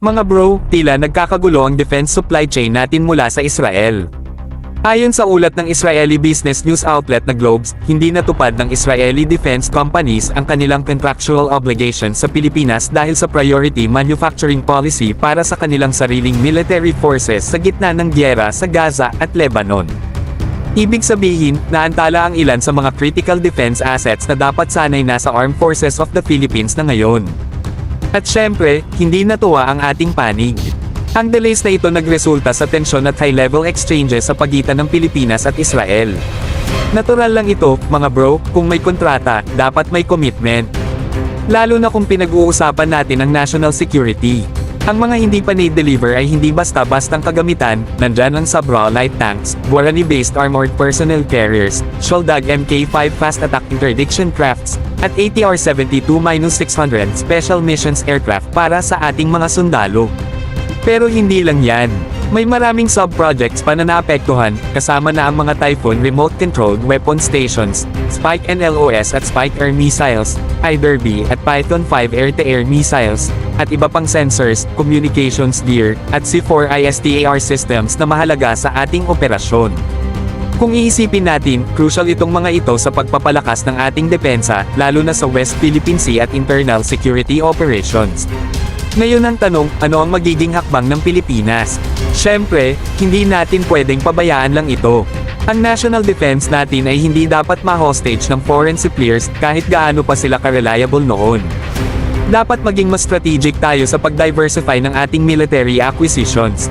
Mga bro, tila nagkakagulo ang defense supply chain natin mula sa Israel. Ayon sa ulat ng Israeli business news outlet na Globes, hindi natupad ng Israeli defense companies ang kanilang contractual obligations sa Pilipinas dahil sa priority manufacturing policy para sa kanilang sariling military forces sa gitna ng giyera sa Gaza at Lebanon. Ibig sabihin, naantala ang ilan sa mga critical defense assets na dapat sanay nasa Armed Forces of the Philippines na ngayon. At syempre, hindi natuwa ang ating panig. Ang delays na ito nagresulta sa tensyon at high-level exchanges sa pagitan ng Pilipinas at Israel. Natural lang ito, mga bro, kung may kontrata, dapat may commitment. Lalo na kung pinag-uusapan natin ang national security. Ang mga hindi pa na-deliver ay hindi basta-bastang kagamitan, nandyan ang Sabra light tanks, Guarani-based armored personnel carriers, Sholdag Mk5 fast attack interdiction crafts, at ATR-72-600 special missions aircraft para sa ating mga sundalo. Pero hindi lang yan. May maraming sub-projects pa na naapektuhan, kasama na ang mga Typhoon remote-controlled weapon stations, Spike NLOS at Spike Air missiles, iDerby at Python 5 air-to-air missiles, at iba pang sensors, communications gear, at C4 ISTAR systems na mahalaga sa ating operasyon. Kung iisipin natin, crucial itong mga ito sa pagpapalakas ng ating depensa, lalo na sa West Philippine Sea at internal security operations. Ngayon ang tanong, ano ang magiging hakbang ng Pilipinas? Siyempre, hindi natin pwedeng pabayaan lang ito. Ang national defense natin ay hindi dapat ma-hostage ng foreign suppliers kahit gaano pa sila ka-reliable noon. Dapat maging mas strategic tayo sa pag-diversify ng ating military acquisitions.